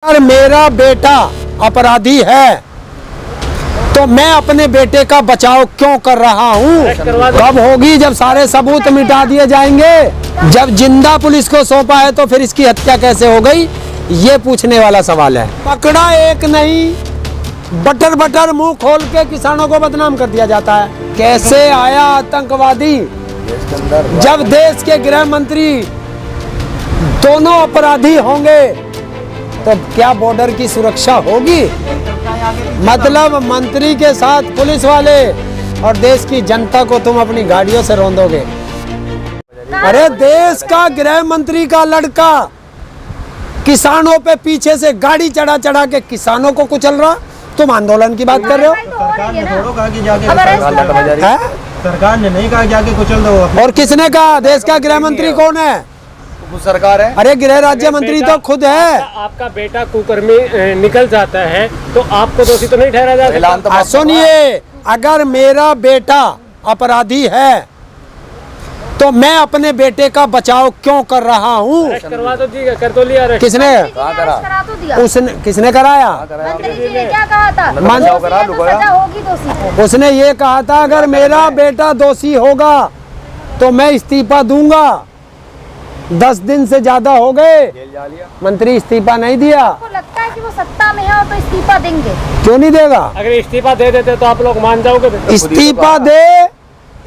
अगर मेरा बेटा अपराधी है तो मैं अपने बेटे का बचाव क्यों कर रहा हूँ? कब होगी जब सारे सबूत मिटा दिए जाएंगे? जब जिंदा पुलिस को सौंपा है तो फिर इसकी हत्या कैसे हो गई? ये पूछने वाला सवाल है। पकड़ा एक नहीं, बटर बटर मुंह खोल के किसानों को बदनाम कर दिया जाता है। कैसे आया आतंकवादी? जब देश के गृह मंत्री दोनों अपराधी होंगे तो क्या बॉर्डर की सुरक्षा होगी? मतलब मंत्री के साथ पुलिस वाले और देश की जनता को तुम अपनी गाड़ियों से रौंदोगे। अरे देश का गृह मंत्री का लड़का किसानों पे पीछे से गाड़ी चढ़ा चढ़ा के किसानों को कुचल रहा, तुम आंदोलन की बात कर रहे हो? सरकार ने नहीं कहा जाके कुचल दो। और किसने कहा? देश का गृह मंत्री कौन है? सरकार है। अरे गृह राज्य मंत्री तो खुद है। आपका बेटा कुकर्मी निकल जाता है तो आपको दोषी तो नहीं ठहरा जा सकता। सुनिए, अगर मेरा बेटा अपराधी है तो मैं अपने बेटे का बचाव क्यों कर रहा हूँ? करवा तो दी, कर तो लिया। किसने? उसने किसने कराया? मंत्री जी ने क्या कहा था? सजा होगी दोषी। उसने ये कहा था अगर मेरा बेटा दोषी होगा तो मैं इस्तीफा दूंगा। 10 दिन से ज्यादा हो गए, मंत्री इस्तीफा नहीं दिया। आपको लगता है कि वो सत्ता में है और तो इस्तीफा देंगे? क्यों नहीं देगा? अगर इस्तीफा दे देते तो आप लोग मान जाओगे? इस्तीफा दे,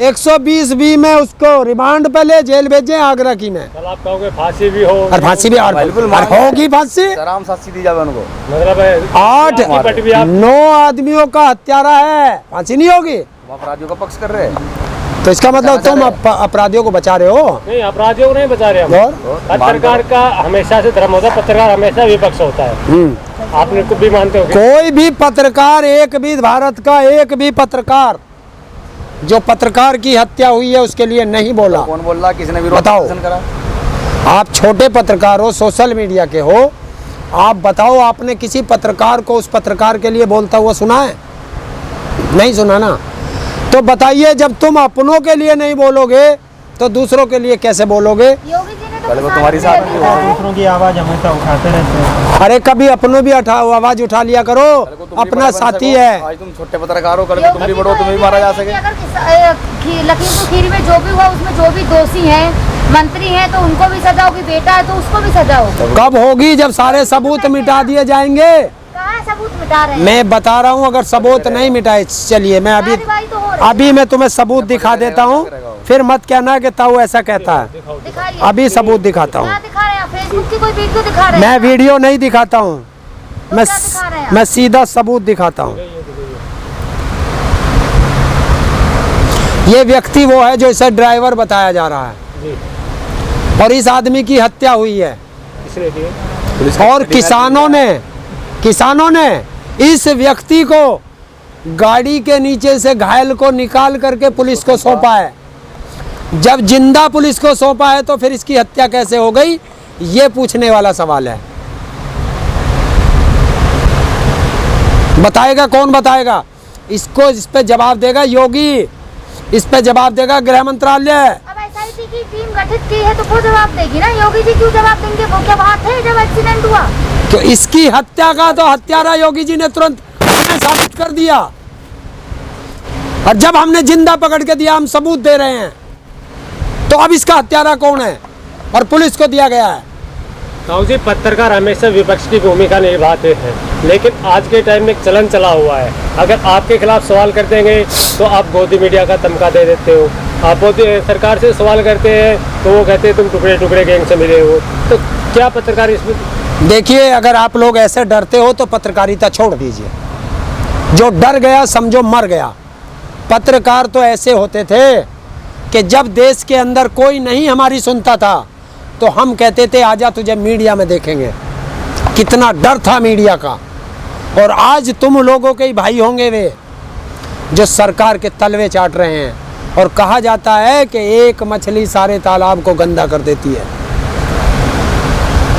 120B में उसको रिमांड पे ले, जेल भेजे आगरा की में। आप कहोगे फांसी भी हो और फांसी भी होगी। फांसी आराम फांसी दी जाए उनको। मतलब 8-9 आदमियों का हत्यारा है, फांसी नहीं होगी? अपराधियों का पक्ष कर रहे हैं तो इसका मतलब तुम अपराधियों को बचा रहे हो? नहीं, अपराधियों को नहीं बचा रहे हम। पत्रकार का हमेशा से धर्म होता है, पत्रकार हमेशा विपक्ष होता है। आपने कुछ भी मानते हो? कोई भी पत्रकार, एक भी भारत का एक भी पत्रकार जो पत्रकार की हत्या हुई है उसके लिए नहीं बोला। कौन बोल रहा? किसने विरोध बताओ। करा? आप छोटे पत्रकार हो, सोशल मीडिया के हो, आप बताओ आपने किसी पत्रकार को उस पत्रकार के लिए बोलता हुआ सुना है? नहीं सुना ना। तो बताइए, जब तुम अपनों के लिए नहीं बोलोगे तो दूसरों के लिए कैसे बोलोगे? योगी जी ने तो तुम्हारी साथ दूसरों की आवाज हमेशा उठाते रहते हैं। अरे कभी अपनों भी आवाज उठा लिया करो, अपना साथी है। आज तुम छोटे पत्रकार हो, कल को तुम भी बड़ो, तुम्हें भी मारा जा सके। लखीमपुर खीरी में जो भी हुआ उसमें जो भी दोषी हैं, मंत्री हैं, तो उनको भी सजा होगी, बेटा है तो उसको भी सजा होगी। कब होगी जब सारे सबूत मिटा दिए जाएंगे? सबूत मिटा रहे हैं? मैं बता रहा हूँ, अगर सबूत नहीं मिटाए, चलिए मैं अभी मैं तुम्हें सबूत दिखा देता हूँ, फिर मत कहना कि ताऊ ऐसा कहता है। अभी सबूत दिखाता हूँ। फेसबुक की कोई वीडियो दिखा रहे हैं? मैं वीडियो नहीं दिखाता हूँ, मैं सीधा सबूत दिखाता हूँ। ये व्यक्ति वो है जो इसे ड्राइवर बताया जा रहा है और इस आदमी की हत्या हुई है। और किसानों ने इस व्यक्ति को गाड़ी के नीचे से घायल को निकाल करके पुलिस को सौंपा है। जब जिंदा पुलिस को सौंपा है तो फिर इसकी हत्या कैसे हो गई? ये पूछने वाला सवाल है। बताएगा कौन? बताएगा इसको, इस पे जवाब देगा योगी, इस पे जवाब देगा गृह मंत्रालय। अब SIT की टीम गठित की है तो वो जवाब देगी ना। योगी जी क्यों जवाब देंगे? वो क्या बात है? जब एक्सीडेंट हुआ तो इसकी हत्या का तो हत्यारा योगी जी ने तुरंत साबित कर दिया, और जब हमने जिंदा पकड़ के दिया, हम सबूत दे रहे हैं, तो अब इसका हत्यारा कौन है? और पुलिस को दिया गया है। ताऊ जी, पत्रकार हमेशा विपक्ष की भूमिका निभाते हैं, लेकिन आज के टाइम में एक चलन चला हुआ है, अगर आपके खिलाफ सवाल कर देंगे तो आप गोदी मीडिया का तमगा दे देते हो। आप सरकार से सवाल करते हैं तो वो कहते हैं तुम टुकड़े टुकड़े गैंग से मिले हो। तो क्या पत्रकार इसमें? देखिए, अगर आप लोग ऐसे डरते हो तो पत्रकारिता छोड़ दीजिए। जो डर गया समझो मर गया। पत्रकार तो ऐसे होते थे कि जब देश के अंदर कोई नहीं हमारी सुनता था तो हम कहते थे आजा तुझे मीडिया में देखेंगे। कितना डर था मीडिया का। और आज तुम लोगों के ही भाई होंगे वे जो सरकार के तलवे चाट रहे हैं। और कहा जाता है कि एक मछली सारे तालाब को गंदा कर देती है।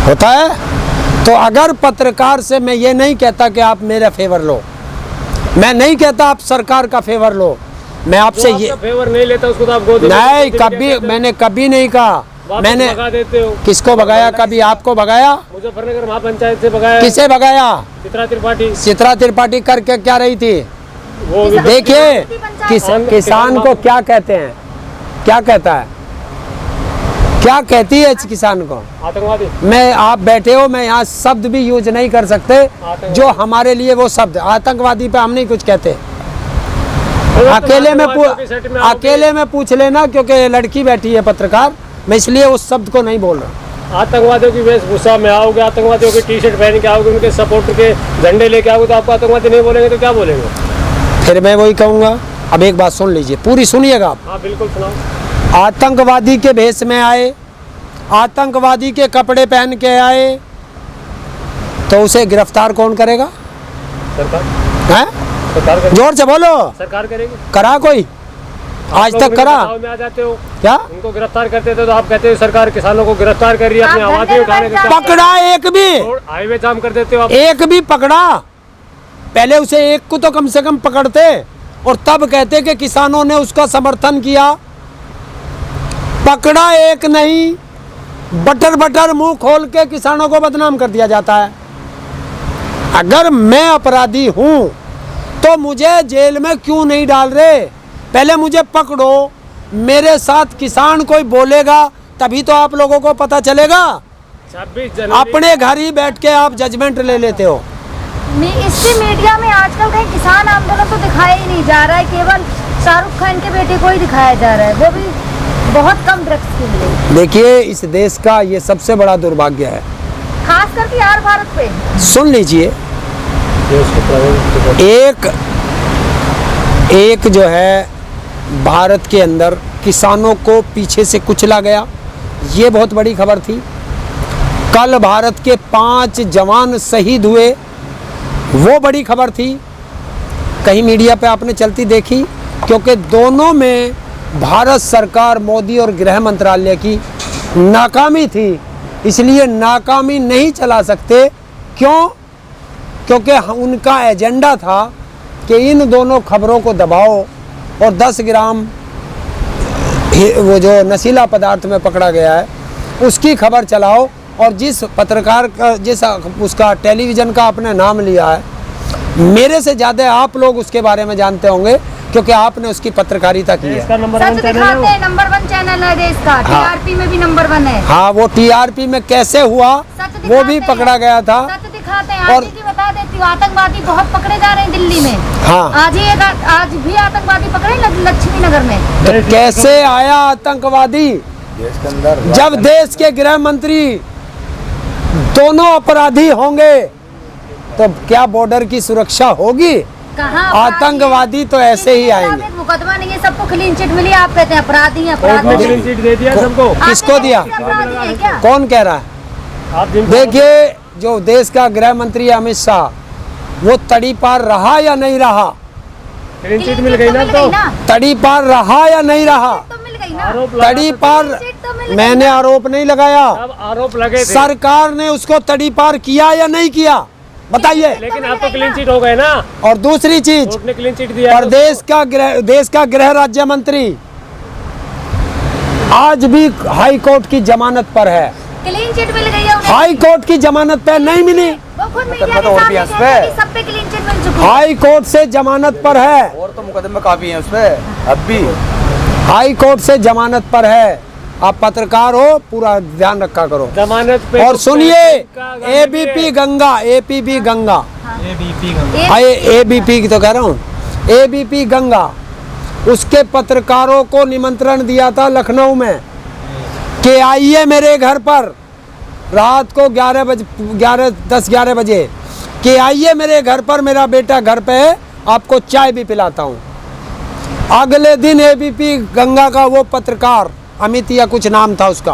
होता है। तो अगर पत्रकार से मैं ये नहीं कहता कि आप मेरा फेवर लो, मैं नहीं कहता आप सरकार का फेवर लो, मैं आपसे ये फेवर नहीं लेता उसको तो आप गोदी नहीं, कभी मैंने कभी नहीं कहा। वापस मैंने भगा देते हो। किसको भगाया? कभी आपको भगाया? मुजफ्फरनगर महापंचायत से भगाया। किसे भगाया? चित्रा त्रिपाठी। चित्रा त्रिपाठी करके क्या रही थी? वो भी देखिए किसान किसान को क्या कहते हैं, क्या कहता है, क्या कहती है किसान को? आतंकवादी। मैं, आप बैठे हो, मैं यहाँ शब्द भी यूज नहीं कर सकते जो हमारे लिए वो शब्द। आतंकवादी पे हम नहीं कुछ कहते। अकेले में पूछ लेना, क्योंकि लड़की बैठी है पत्रकार, मैं इसलिए उस शब्द को नहीं बोल रहा। आतंकवादियों की वेशभूषा में आओगे, आतंकवादियों की टी शर्ट पहन के आओगे, उनके सपोर्ट के झंडे लेके आओगे, तो आपको आतंकवादी नहीं बोलेंगे तो क्या बोलेंगे? फिर मैं वही कहूँगा। अब एक बात सुन लीजिए, पूरी सुनिएगा आप। हाँ बिल्कुल सुनाओ। आतंकवादी के भेष में आए, आतंकवादी के कपड़े पहन के आए, तो उसे गिरफ्तार कौन करेगा? सरकार। हैं? सरकार करेगी। जोर से बोलो। सरकार करेगी। करा कोई? आज तक करा? में आ जाते हो क्या? उनको गिरफ्तार करते थे तो आप कहते हो सरकार किसानों को गिरफ्तार कर रही है, अपने आप आवाज़ें उठाने के पकड़ा एक भी? हाईवे जाम कर देते हो आप। एक भी पकड़ा? पहले उसे एक को तो कम से कम पकड़ते और तब कहते कि किसानों ने उसका समर्थन किया। पकड़ा एक नहीं, बटर बटर मुंह खोल के किसानों को बदनाम कर दिया जाता है। अगर मैं अपराधी हूं तो मुझे जेल में क्यों नहीं डाल रहे? पहले मुझे पकड़ो, मेरे साथ किसान कोई बोलेगा तभी तो आप लोगों को पता चलेगा। 26 जनवरी अपने घर ही बैठ के आप जजमेंट ले लेते हो। इससे मीडिया में आजकल कहीं किसान आंदोलन तो दिखाया ही नहीं जा रहा है, केवल शाहरुख खान के बेटे को ही दिखाया जा रहा है, वो भी बहुत कम ड्रग्स के लिए। देखिए, इस देश का ये सबसे बड़ा दुर्भाग्य है, खास करके यार भारत पे। सुन लीजिए, एक जो है भारत के अंदर किसानों को पीछे से कुचला गया, ये बहुत बड़ी खबर थी। कल भारत के 5 जवान शहीद हुए, वो बड़ी खबर थी। कहीं मीडिया पे आपने चलती देखी? क्योंकि दोनों में भारत सरकार, मोदी और गृह मंत्रालय की नाकामी थी, इसलिए नाकामी नहीं चला सकते। क्यों? क्योंकि उनका एजेंडा था कि इन दोनों खबरों को दबाओ और 10 ग्राम वो जो नशीला पदार्थ में पकड़ा गया है उसकी खबर चलाओ, और जिस पत्रकार का, जिस उसका टेलीविज़न का आपने नाम लिया है, मेरे से ज़्यादा आप लोग उसके बारे में जानते होंगे क्योंकि आपने उसकी पत्रकारिता की है। इसका नंबर सच 1 चैनल दिखाते हैं, है नंबर 1 चैनल है देश का। हाँ। टीआरपी में भी नंबर 1 है। हाँ, वो टीआरपी में कैसे हुआ सच वो भी दिखाते पकड़ा हैं। गया था। सच दिखाते हैं। और- आज की बता देती हूँ, आतंकवादी बहुत पकड़े जा रहे हैं दिल्ली में। हाँ, आज भी आतंकवादी पकड़े लक्ष्मी नगर में। तो कैसे आया आतंकवादी? देश के अंदर जब देश के गृह मंत्री दोनों अपराधी होंगे तो क्या बॉर्डर की सुरक्षा होगी? कहाँ आतंकवादी तो ऐसे ही आएंगे। मुकदमा नहीं है, सबको क्लीन चिट मिली, आप कहते हैं अपराधी हैं, कोर्ट में अपराधी क्लीन हैं। चिट दे दिया सबको। किसको दिया? आप अपराधी हैं क्या? कौन कह रहा है? आप जिनको- देखिए, जो देश का गृह मंत्री अमित शाह, वो तड़ी पार रहा या नहीं रहा? क्लीन चिट मिल गई ना तो तड़ी पार रहा या नहीं रहा? तो मिल गई ना। आरोप लगा तड़ी तो- पार तो मिल गई मैंने ना। आरोप नहीं लगाया, अब आरोप लगे थे, सरकार ने उसको तड़ी पार किया या नहीं किया? बताइए। लेकिन अब तो क्लीन चिट हो गए ना, और दूसरी चीज, कोर्ट ने क्लीन चिट दिया। और देश का गृह राज्य मंत्री आज भी हाई कोर्ट की जमानत पर है। क्लीन चिट मिल गई है उन्हें। हाई कोर्ट की जमानत पे नहीं मिली, वो खुद मीडिया मुकदमा के तो और भी सामने है उस कहते पे। हैं कि सब पे क्लीन चिट मिल चुकी है। हाई कोर्ट से जमानत पर है, और तो मुकदमे काफी हैं उस पे अब भी। हाई कोर्ट से जमानत पर है। आप पत्रकार हो, पूरा ध्यान रखा करो। जमानत पे और तो सुनिए, का- एबीपी गंगा, एपीबी गंगा, एक- एबीपी की तो कह रहा हूँ, एबीपी गंगा, उसके पत्रकारों को निमंत्रण दिया था लखनऊ में कि आइए मेरे घर पर रात को 10-11 बजे कि आइए मेरे घर पर, मेरा बेटा घर पे है, आपको चाय भी पिलाता हूँ। अगले दिन एबीपी गंगा का वो पत्रकार, अमित या कुछ नाम था उसका,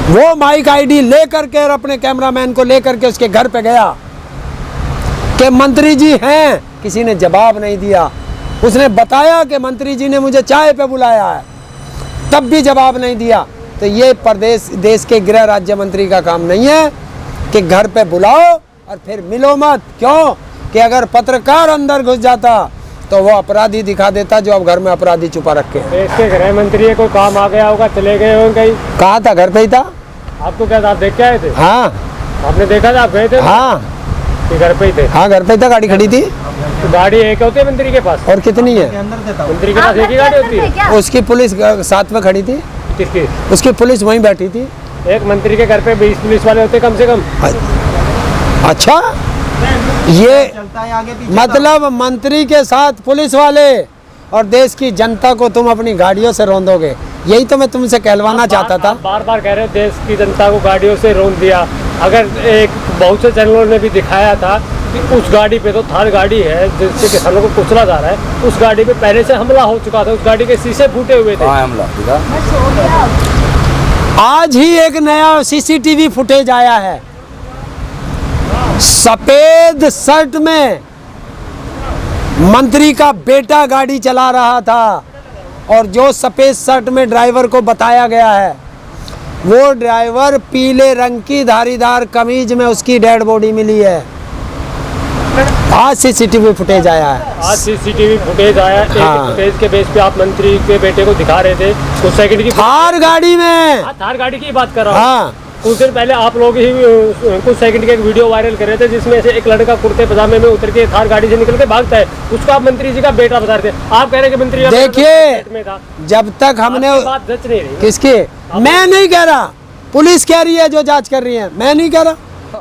वो माइक आईडी लेकर के और अपने कैमरामैन को लेकर के उसके घर पे गया कि मंत्री जी हैं। किसी ने जवाब नहीं दिया। उसने बताया कि मंत्री जी ने मुझे चाय पे बुलाया है, तब भी जवाब नहीं दिया। तो ये देश के गृह राज्य मंत्री का काम नहीं है कि घर पे बुलाओ और फिर मिलो मत। क्यों? कि अगर पत्रकार अंदर घुस जाता तो वो अपराधी दिखा देता जो अब घर में अपराधी छुपा रखे हैं। देश के गृह मंत्री है, कोई काम आ गया होगा, चले गए होंगे कहीं। कहा था? घर पे ही था। आपको क्या था, आप देख के आए थे? हाँ आपने देखा था, आप गए थे? हाँ कि घर पे ही थे? हाँ, घर पे ही था, गाड़ी खड़ी थी। तो गाड़ी एक होती है मंत्री के पास? और कितनी है? मंत्री के आप पास एक ही गाड़ी होती है? क्या? उसकी पुलिस साथ में खड़ी थी, किसकी? उसकी पुलिस वहीं बैठी थी। एक मंत्री के घर पे 20 पुलिस वाले होते कम से कम। अच्छा, ये मतलब मंत्री के साथ पुलिस वाले और देश की जनता को तुम अपनी गाड़ियों से रौंदोगे, यही तो मैं तुमसे कहलवाना चाहता था। बार बार कह रहे हो देश की जनता को गाड़ियों से रोक दिया। अगर एक बहुत से चैनलों ने भी दिखाया था कि उस गाड़ी पे, तो थार गाड़ी है जिससे किसानों को कुचला जा रहा है, उस गाड़ी पे पहले से हमला हो चुका था, उस गाड़ी के शीशे फूटे हुए थे। हाँ हमला दिखा। आज ही एक नया सीसीटीवी फुटेज आया है। सफेद शर्ट में मंत्री का बेटा गाड़ी चला रहा था और जो सफेद शर्ट में ड्राइवर को बताया गया है, वो ड्राइवर पीले रंग की धारीदार कमीज में उसकी डेड बॉडी मिली है। आज सीसीटीवी फुटेज आया है। आज सीसीटीवी फुटेज आया। एक हाँ। फुटेज के बेस पे आप मंत्री के बेटे को दिखा रहे थे कुछ सेकंड की। थार गाड़ी में। हाँ, थार गाड़ी की बात कर रहा हूँ। हाँ, कुछ दिन पहले आप लोग ही कुछ सेकंड के एक वीडियो वायरल कर रहे थे जिसमें से एक लड़का कुर्ते पजामे में उतर के थार गाड़ी से निकल के भागता है, उसको आप मंत्री जी का बेटा बता रहे थे। आप कह रहे हैं कि मंत्री का देखिए, पेट में था। जब तक हमने आपकी बात जच नहीं रही। किसकी, मैं नहीं कह रहा, पुलिस कह रही है जो जांच कर रही है, मैं नहीं कह रहा।